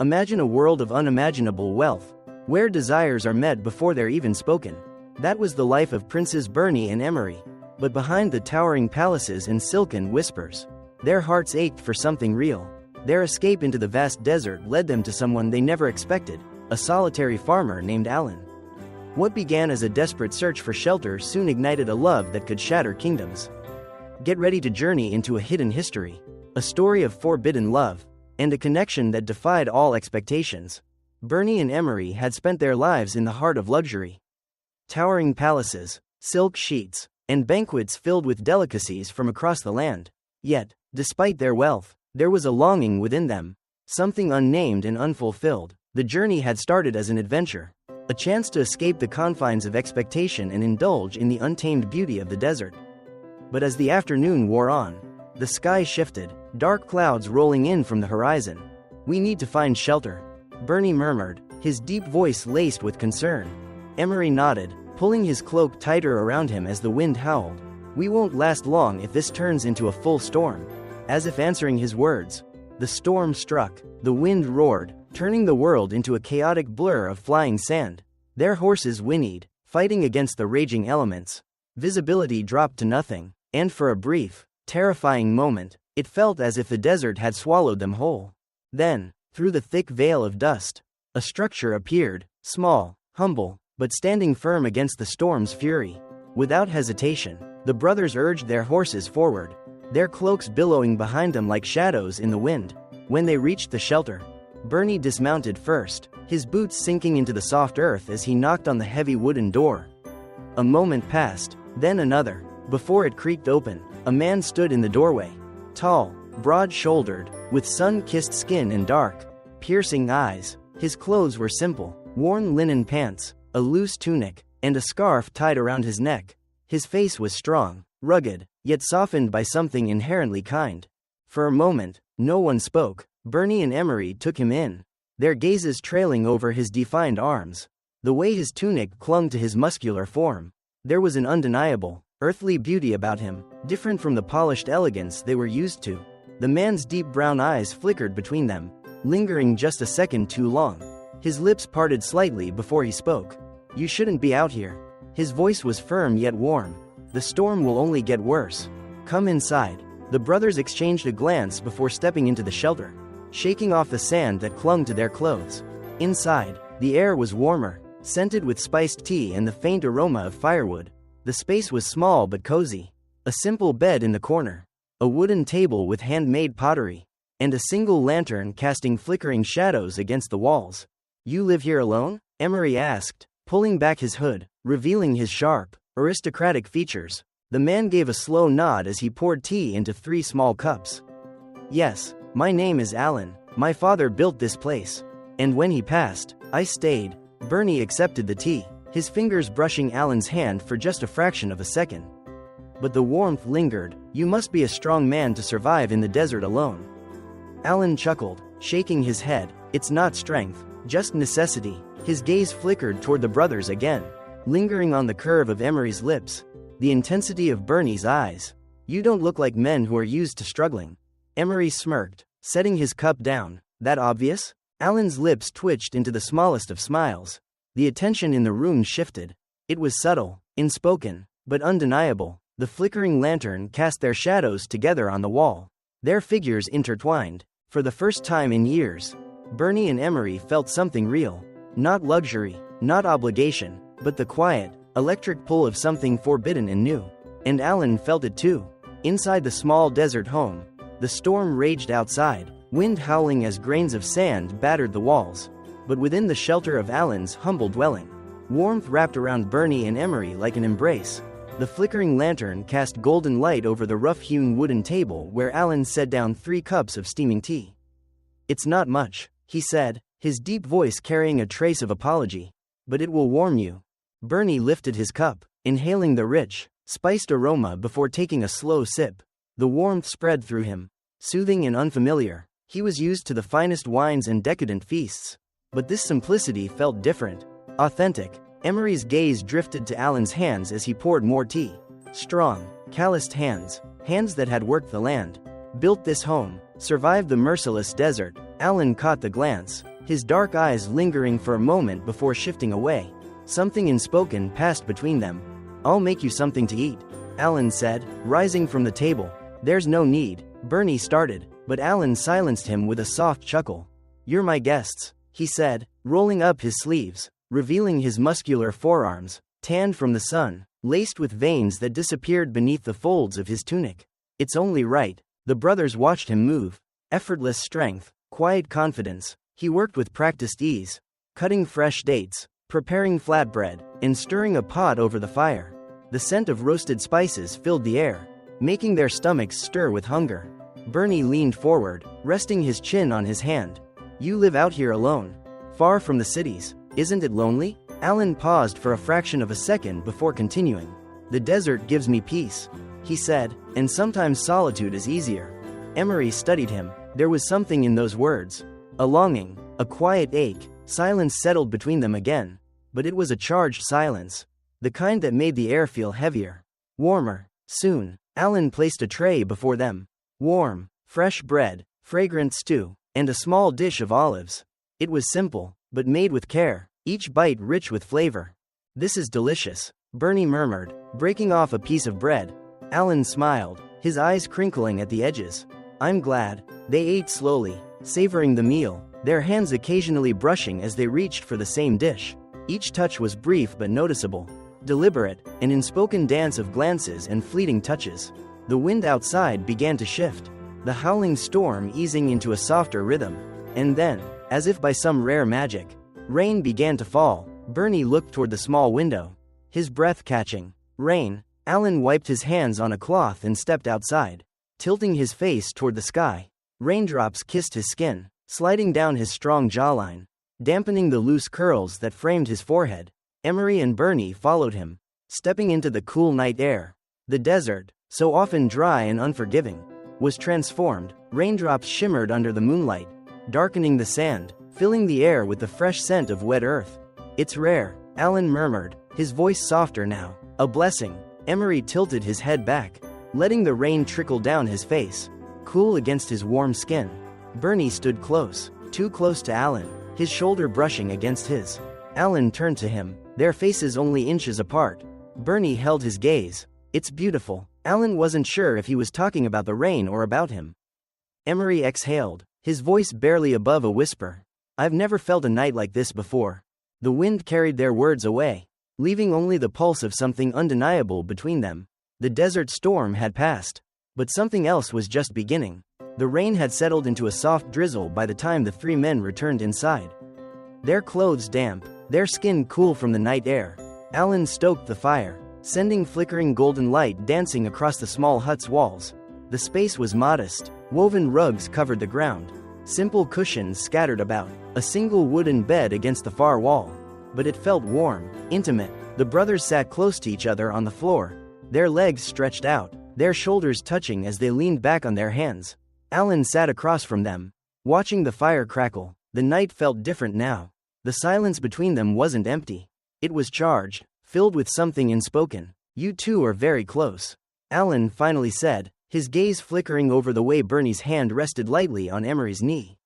Imagine a world of unimaginable wealth, where desires are met before they're even spoken. That was the life of Princes Bernie and Emery. But behind the towering palaces and silken whispers, their hearts ached for something real. Their escape into the vast desert led them to someone they never expected, a solitary farmer named Alan. What began as a desperate search for shelter soon ignited a love that could shatter kingdoms. Get ready to journey into a hidden history, a story of forbidden love, and a connection that defied all expectations. Bernie and Emery had spent their lives in the heart of luxury. Towering palaces, silk sheets, and banquets filled with delicacies from across the land. Yet, despite their wealth, there was a longing within them, something unnamed and unfulfilled. The journey had started as an adventure, a chance to escape the confines of expectation and indulge in the untamed beauty of the desert. But as the afternoon wore on, the sky shifted, dark clouds rolling in from the horizon. "We need to find shelter," Bernie murmured, his deep voice laced with concern. Emery nodded, pulling his cloak tighter around him as the wind howled. "We won't last long if this turns into a full storm." As if answering his words, the storm struck. The wind roared, turning the world into a chaotic blur of flying sand. Their horses whinnied, fighting against the raging elements. Visibility dropped to nothing, and for a brief, terrifying moment, it felt as if the desert had swallowed them whole. Then, through the thick veil of dust, a structure appeared, small, humble, but standing firm against the storm's fury. Without hesitation, the brothers urged their horses forward, their cloaks billowing behind them like shadows in the wind. When they reached the shelter, Bernie dismounted first, his boots sinking into the soft earth as he knocked on the heavy wooden door. A moment passed, then another. Before it creaked open, a man stood in the doorway. Tall, broad-shouldered, with sun-kissed skin and dark, piercing eyes. His clothes were simple, worn linen pants, a loose tunic, and a scarf tied around his neck. His face was strong, rugged, yet softened by something inherently kind. For a moment, no one spoke. Bernie and Emery took him in, their gazes trailing over his defined arms. The way his tunic clung to his muscular form. There was an undeniable, earthly beauty about him, different from the polished elegance they were used to. The man's deep brown eyes flickered between them, lingering just a second too long. His lips parted slightly before he spoke. "You shouldn't be out here." His voice was firm yet warm. "The storm will only get worse. Come inside." The brothers exchanged a glance before stepping into the shelter, shaking off the sand that clung to their clothes. Inside, the air was warmer, scented with spiced tea and the faint aroma of firewood. The space was small but cozy. A simple bed in the corner, a wooden table with handmade pottery, and a single lantern casting flickering shadows against the walls. "You live here alone?" Emery asked, pulling back his hood, revealing his sharp, aristocratic features. The man gave a slow nod as he poured tea into 3 small cups. "Yes, my name is Alan. My father built this place. And when he passed, I stayed." Bernie accepted the tea, his fingers brushing Alan's hand for just a fraction of a second. But the warmth lingered. "You must be a strong man to survive in the desert alone." Alan chuckled, shaking his head. "It's not strength, just necessity." His gaze flickered toward the brothers again, lingering on the curve of Emery's lips, the intensity of Bernie's eyes. "You don't look like men who are used to struggling." Emery smirked, setting his cup down. "That obvious?" Alan's lips twitched into the smallest of smiles. The attention in the room shifted. It was subtle, unspoken, but undeniable. The flickering lantern cast their shadows together on the wall, their figures intertwined. For the first time in years, Bernie and Emery felt something real. Not luxury, not obligation, but the quiet, electric pull of something forbidden and new. And Alan felt it too. Inside the small desert home, the storm raged outside, wind howling as grains of sand battered the walls. But within the shelter of Alan's humble dwelling, warmth wrapped around Bernie and Emery like an embrace. The flickering lantern cast golden light over the rough-hewn wooden table where Alan set down 3 cups of steaming tea. "It's not much," he said, his deep voice carrying a trace of apology. "But it will warm you." Bernie lifted his cup, inhaling the rich, spiced aroma before taking a slow sip. The warmth spread through him, soothing and unfamiliar. He was used to the finest wines and decadent feasts. But this simplicity felt different, authentic. Emery's gaze drifted to Alan's hands as he poured more tea. Strong, calloused hands, hands that had worked the land, built this home, survived the merciless desert. Alan caught the glance, his dark eyes lingering for a moment before shifting away. Something unspoken passed between them. "I'll make you something to eat," Alan said, rising from the table. "There's no need," Bernie started, but Alan silenced him with a soft chuckle. "You're my guests," he said, rolling up his sleeves, revealing his muscular forearms, tanned from the sun, laced with veins that disappeared beneath the folds of his tunic. "It's only right." The brothers watched him move. Effortless strength, quiet confidence. He worked with practiced ease, cutting fresh dates, preparing flatbread, and stirring a pot over the fire. The scent of roasted spices filled the air, making their stomachs stir with hunger. Bernie leaned forward, resting his chin on his hand. "You live out here alone, far from the cities. Isn't it lonely?" Alan paused for a fraction of a second before continuing. "The desert gives me peace," he said, "and sometimes solitude is easier." Emery studied him. There was something in those words. A longing, a quiet ache. Silence settled between them again. But it was a charged silence. The kind that made the air feel heavier. Warmer. Soon, Alan placed a tray before them. Warm, fresh bread, fragrant stew, and a small dish of olives. It was simple, but made with care, each bite rich with flavor. "This is delicious," Bernie murmured, breaking off a piece of bread. Alan smiled, his eyes crinkling at the edges. "I'm glad." They ate slowly, savoring the meal, their hands occasionally brushing as they reached for the same dish. Each touch was brief but noticeable, deliberate, an unspoken dance of glances and fleeting touches. The wind outside began to shift, the howling storm easing into a softer rhythm. And then, as if by some rare magic, rain began to fall. Bernie looked toward the small window, his breath catching. "Rain." Alan wiped his hands on a cloth and stepped outside, tilting his face toward the sky. Raindrops kissed his skin, sliding down his strong jawline, dampening the loose curls that framed his forehead. Emery and Bernie followed him, stepping into the cool night air. The desert, so often dry and unforgiving, was transformed. Raindrops shimmered under the moonlight, darkening the sand, filling the air with the fresh scent of wet earth. "It's rare," Alan murmured, his voice softer now. "A blessing." Emery tilted his head back, letting the rain trickle down his face, cool against his warm skin. Bernie stood close, too close to Alan, his shoulder brushing against his. Alan turned to him, their faces only inches apart. Bernie held his gaze. "It's beautiful." Alan wasn't sure if he was talking about the rain or about him. Emery exhaled, his voice barely above a whisper. "I've never felt a night like this before." The wind carried their words away, leaving only the pulse of something undeniable between them. The desert storm had passed, but something else was just beginning. The rain had settled into a soft drizzle by the time the three men returned inside. Their clothes damp, their skin cool from the night air. Alan stoked the fire, sending flickering golden light dancing across the small hut's walls. The space was modest, woven rugs covered the ground, simple cushions scattered about, a single wooden bed against the far wall. But it felt warm, intimate. The brothers sat close to each other on the floor, their legs stretched out, their shoulders touching as they leaned back on their hands. Alan sat across from them, watching the fire crackle. The night felt different now. The silence between them wasn't empty. It was charged, filled with something unspoken. "You two are very close," Alan finally said, his gaze flickering over the way Bernie's hand rested lightly on Emery's knee.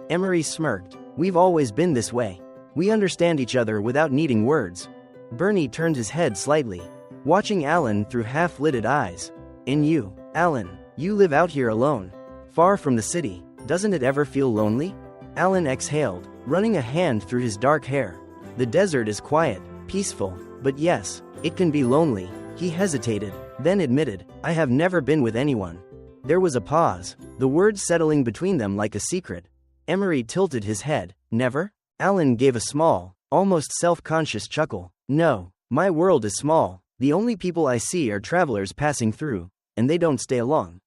Emery smirked. "We've always been this way. We understand each other without needing words." Bernie turned his head slightly, watching Alan through half-lidded eyes. "And you, Alan, you live out here alone, far from the city. Doesn't it ever feel lonely?" Alan exhaled, running a hand through his dark hair. "The desert is quiet, peaceful, but yes, it can be lonely." He hesitated, then admitted, "I have never been with anyone." There was a pause, the words settling between them like a secret. Emery tilted his head. "Never?" Alan gave a small, almost self-conscious chuckle. "No, my world is small. The only people I see are travelers passing through, and they don't stay long.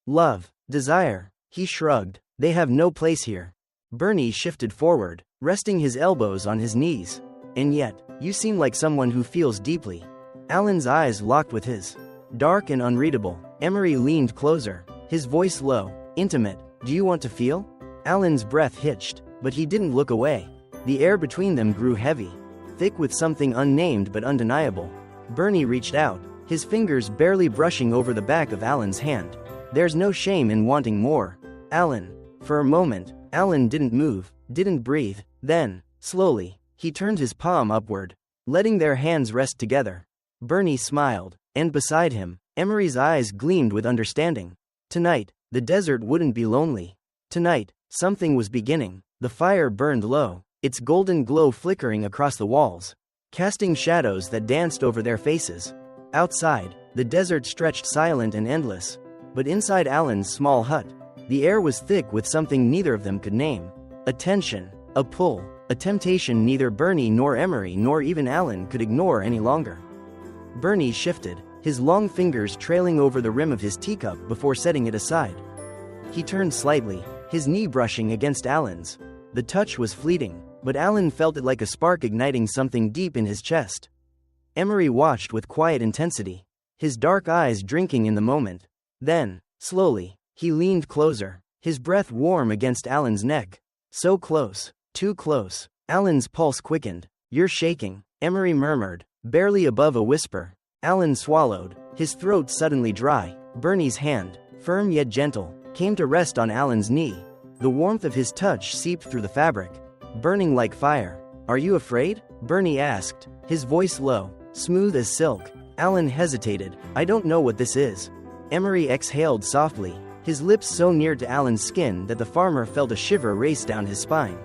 Love, desire," he shrugged, "they have no place here." Bernie shifted forward, resting his elbows on his knees. "And yet, you seem like someone who feels deeply." Alan's eyes locked with his. Dark and unreadable, Emery leaned closer, his voice low, intimate. "Do you want to feel?" Alan's breath hitched, but he didn't look away. The air between them grew heavy, thick with something unnamed but undeniable. Bernie reached out, his fingers barely brushing over the back of Alan's hand. "There's no shame in wanting more, Alan." For a moment, Alan didn't move, didn't breathe. Then, slowly, he turned his palm upward, letting their hands rest together. Bernie smiled, and beside him, Emery's eyes gleamed with understanding. Tonight, the desert wouldn't be lonely. Tonight, something was beginning. The fire burned low, its golden glow flickering across the walls, casting shadows that danced over their faces. Outside, the desert stretched silent and endless. But inside Alan's small hut, the air was thick with something neither of them could name. A tension, a pull, a temptation neither Bernie nor Emery nor even Alan could ignore any longer. Bernie shifted, his long fingers trailing over the rim of his teacup before setting it aside. He turned slightly, his knee brushing against Alan's. The touch was fleeting, but Alan felt it like a spark igniting something deep in his chest. Emery watched with quiet intensity, his dark eyes drinking in the moment. Then, slowly, he leaned closer, his breath warm against Alan's neck. So close, too close. Alan's pulse quickened. "You're shaking," Emery murmured, barely above a whisper. Alan swallowed, his throat suddenly dry. Bernie's hand, firm yet gentle, came to rest on Alan's knee. The warmth of his touch seeped through the fabric, burning like fire. "Are you afraid?" Bernie asked, his voice low, smooth as silk. Alan hesitated. "I don't know what this is." Emery exhaled softly, his lips so near to Alan's skin that the farmer felt a shiver race down his spine.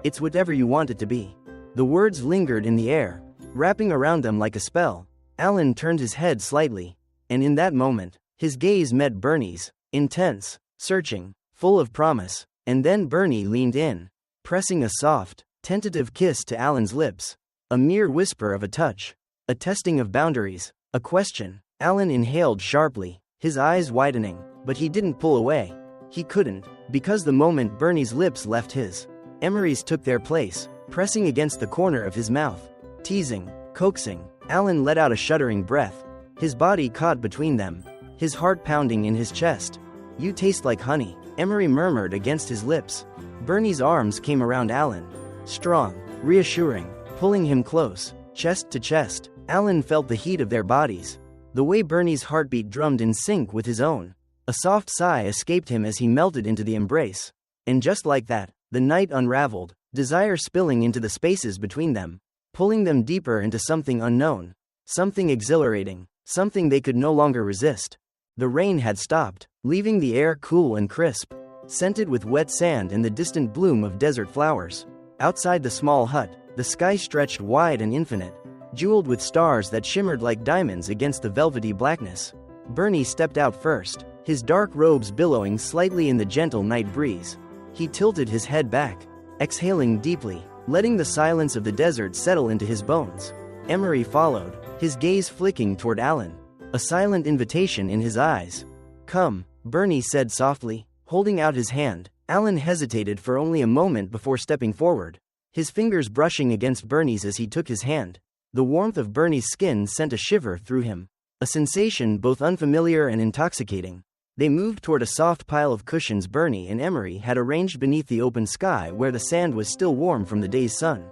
"It's whatever you want it to be." The words lingered in the air, wrapping around them like a spell. Alan turned his head slightly, and in that moment, his gaze met Bernie's, intense, searching, full of promise. And then Bernie leaned in, pressing a soft, tentative kiss to Alan's lips. A mere whisper of a touch, a testing of boundaries, a question. Alan inhaled sharply, his eyes widening, but he didn't pull away. He couldn't, because the moment Bernie's lips left his, Emery's took their place, pressing against the corner of his mouth. Teasing, coaxing, Alan let out a shuddering breath, his body caught between them, his heart pounding in his chest. "You taste like honey," Emery murmured against his lips. Bernie's arms came around Alan, strong, reassuring, pulling him close, chest to chest. Alan felt the heat of their bodies, the way Bernie's heartbeat drummed in sync with his own. A soft sigh escaped him as he melted into the embrace. And just like that, the night unraveled, desire spilling into the spaces between them, pulling them deeper into something unknown, something exhilarating, something they could no longer resist. The rain had stopped, leaving the air cool and crisp, scented with wet sand and the distant bloom of desert flowers. Outside the small hut, the sky stretched wide and infinite, jeweled with stars that shimmered like diamonds against the velvety blackness. Bernie stepped out first, his dark robes billowing slightly in the gentle night breeze. He tilted his head back, exhaling deeply, letting the silence of the desert settle into his bones. Emery followed, his gaze flicking toward Alan, a silent invitation in his eyes. "Come," Bernie said softly, holding out his hand. Alan hesitated for only a moment before stepping forward, his fingers brushing against Bernie's as he took his hand. The warmth of Bernie's skin sent a shiver through him, a sensation both unfamiliar and intoxicating. They moved toward a soft pile of cushions Bernie and Emery had arranged beneath the open sky where the sand was still warm from the day's sun.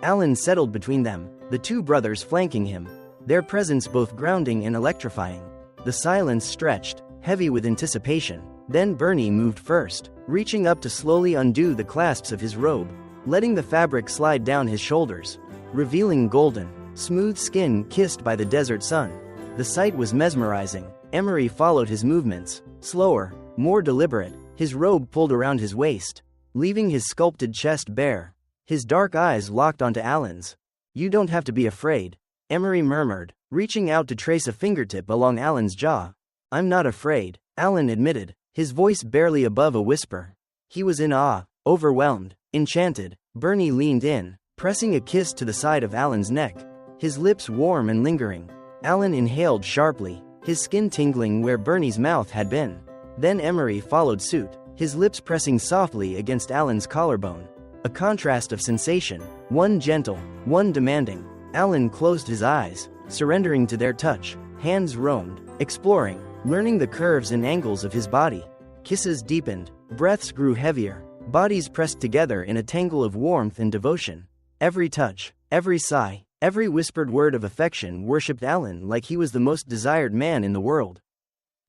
Alan settled between them, the two brothers flanking him, their presence both grounding and electrifying. The silence stretched, heavy with anticipation. Then Bernie moved first, reaching up to slowly undo the clasps of his robe, letting the fabric slide down his shoulders, revealing golden, smooth skin kissed by the desert sun. The sight was mesmerizing. Emery followed his movements, slower, more deliberate, his robe pulled around his waist, leaving his sculpted chest bare. His dark eyes locked onto Alan's. "You don't have to be afraid," Emery murmured, reaching out to trace a fingertip along Alan's jaw. "I'm not afraid," Alan admitted, his voice barely above a whisper. He was in awe, overwhelmed, enchanted. Bernie leaned in, pressing a kiss to the side of Alan's neck, his lips warm and lingering. Alan inhaled sharply, his skin tingling where Bernie's mouth had been. Then Emery followed suit, his lips pressing softly against Alan's collarbone. A contrast of sensation, one gentle, one demanding. Alan closed his eyes, surrendering to their touch. Hands roamed, exploring, learning the curves and angles of his body. Kisses deepened, breaths grew heavier, bodies pressed together in a tangle of warmth and devotion. Every touch, every sigh, every whispered word of affection worshipped Alan like he was the most desired man in the world.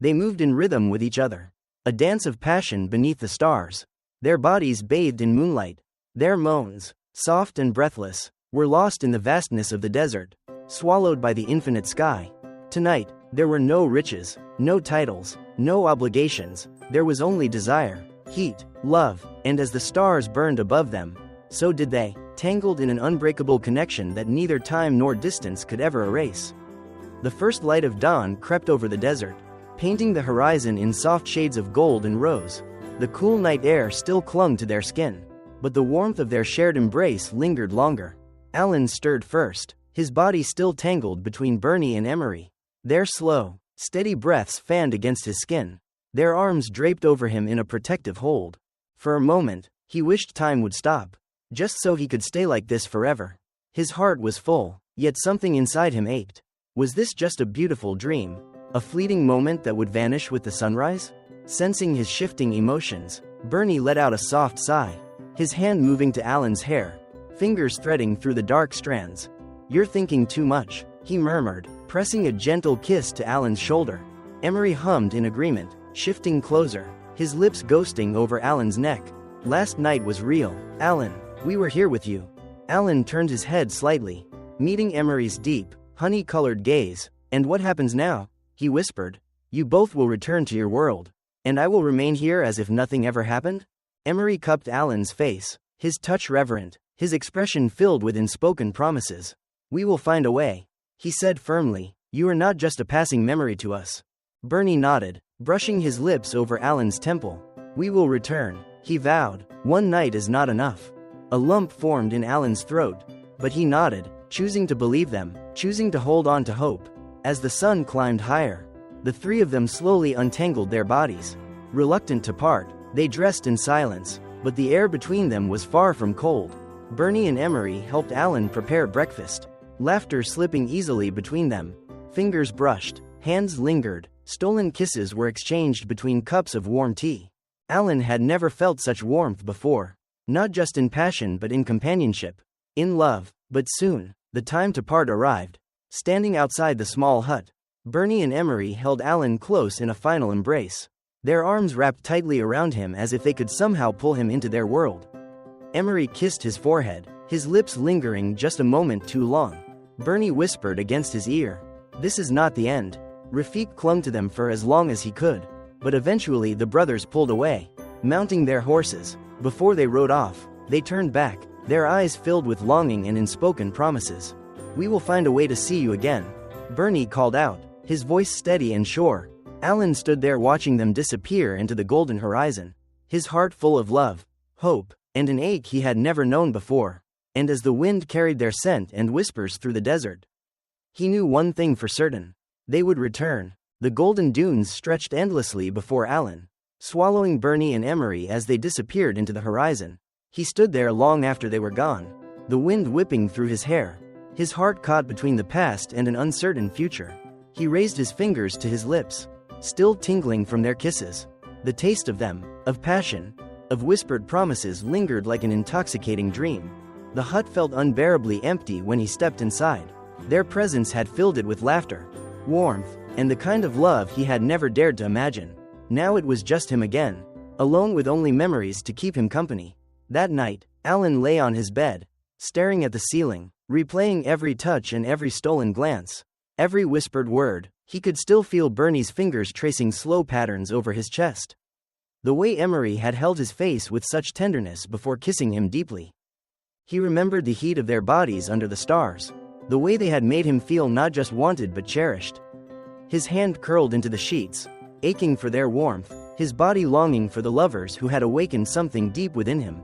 They moved in rhythm with each other, a dance of passion beneath the stars. their bodies bathed in moonlight. Their moans, soft and breathless, were lost in the vastness of the desert, swallowed by the infinite sky. Tonight, there were no riches, no titles, no obligations, there was only desire, heat, love, and as the stars burned above them, so did they, tangled in an unbreakable connection that neither time nor distance could ever erase. The first light of dawn crept over the desert, painting the horizon in soft shades of gold and rose. The cool night air still clung to their skin, but the warmth of their shared embrace lingered longer. Alan stirred first, his body still tangled between Bernie and Emery. Their slow, steady breaths fanned against his skin, their arms draped over him in a protective hold. For a moment, he wished time would stop, just so he could stay like this forever. His heart was full, yet something inside him ached. Was this just a beautiful dream, a fleeting moment that would vanish with the sunrise? Sensing his shifting emotions, Bernie let out a soft sigh, his hand moving to Alan's hair, fingers threading through the dark strands. "You're thinking too much," he murmured, pressing a gentle kiss to Alan's shoulder. Emery hummed in agreement, shifting closer, his lips ghosting over Alan's neck. "Last night was real, Alan. We were here with you." Alan turned his head slightly, meeting Emery's deep, honey-colored gaze. "And what happens now?" he whispered. "You both will return to your world, and I will remain here as if nothing ever happened?" Emery cupped Alan's face, his touch reverent, his expression filled with unspoken promises. "We will find a way," he said firmly. "You are not just a passing memory to us." Bernie nodded, brushing his lips over Alan's temple. "We will return," he vowed. "One night is not enough." A lump formed in Alan's throat, but he nodded, choosing to believe them, choosing to hold on to hope. As the sun climbed higher, the three of them slowly untangled their bodies. Reluctant to part, they dressed in silence, but the air between them was far from cold. Bernie and Emery helped Alan prepare breakfast, laughter slipping easily between them. Fingers brushed, hands lingered, stolen kisses were exchanged between cups of warm tea. Alan had never felt such warmth before, not just in passion but in companionship, in love. But soon, the time to part arrived. Standing outside the small hut, Bernie and Emery held Alan close in a final embrace, their arms wrapped tightly around him as if they could somehow pull him into their world. Emery kissed his forehead, his lips lingering just a moment too long. Bernie whispered against his ear, "This is not the end." Rafik clung to them for as long as he could, but eventually the brothers pulled away, mounting their horses. Before they rode off, they turned back, their eyes filled with longing and unspoken promises. "We will find a way to see you again," Bernie called out, his voice steady and sure. Alan stood there watching them disappear into the golden horizon, his heart full of love, hope, and an ache he had never known before. And as the wind carried their scent and whispers through the desert, he knew one thing for certain. They would return. The golden dunes stretched endlessly before Alan, swallowing Bernie and Emery as they disappeared into the horizon. He stood there long after they were gone, the wind whipping through his hair, his heart caught between the past and an uncertain future. He raised his fingers to his lips, still tingling from their kisses. The taste of them, of passion, of whispered promises lingered like an intoxicating dream. The hut felt unbearably empty when he stepped inside. Their presence had filled it with laughter, warmth, and the kind of love he had never dared to imagine. Now it was just him again, alone with only memories to keep him company. That night, Alan lay on his bed, staring at the ceiling, replaying every touch and every stolen glance, every whispered word. He could still feel Bernie's fingers tracing slow patterns over his chest. The way Emery had held his face with such tenderness before kissing him deeply. He remembered the heat of their bodies under the stars, the way they had made him feel not just wanted but cherished. His hand curled into the sheets, aching for their warmth, his body longing for the lovers who had awakened something deep within him.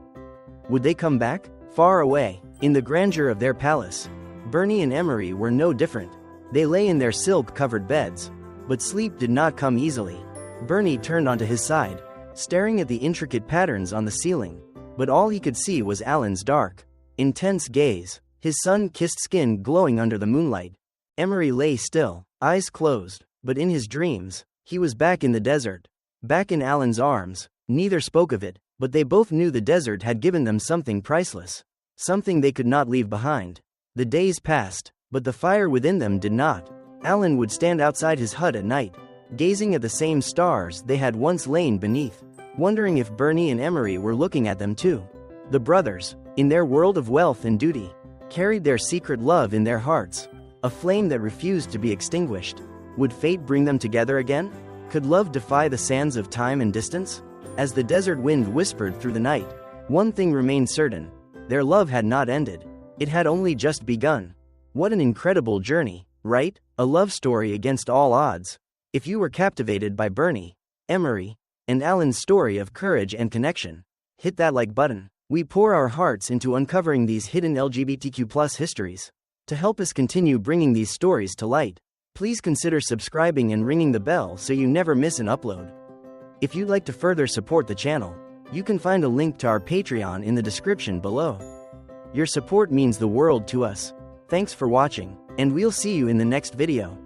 Would they come back? Far away, in the grandeur of their palace, Bernie and Emery were no different. They lay in their silk-covered beds, but sleep did not come easily. Bernie turned onto his side, staring at the intricate patterns on the ceiling, but all he could see was Alan's dark, intense gaze, his sun-kissed skin glowing under the moonlight. Emery lay still, eyes closed, but in his dreams, he was back in the desert, back in Alan's arms. Neither spoke of it, but they both knew the desert had given them something priceless, something they could not leave behind. The days passed, but the fire within them did not. Alan would stand outside his hut at night, gazing at the same stars they had once lain beneath. wondering if Bernie and Emery were looking at them too. The brothers, in their world of wealth and duty, carried their secret love in their hearts, a flame that refused to be extinguished. Would fate bring them together again? Could love defy the sands of time and distance? As the desert wind whispered through the night, one thing remained certain: their love had not ended. It had only just begun. What an incredible journey, right? A love story against all odds. If you were captivated by Bernie, Emery, and Alan's story of courage and connection, hit that like button. We pour our hearts into uncovering these hidden LGBTQ+ histories. To help us continue bringing these stories to light, please consider subscribing and ringing the bell so you never miss an upload. If you'd like to further support the channel, you can find a link to our Patreon in the description below. Your support means the world to us. Thanks for watching, and we'll see you in the next video.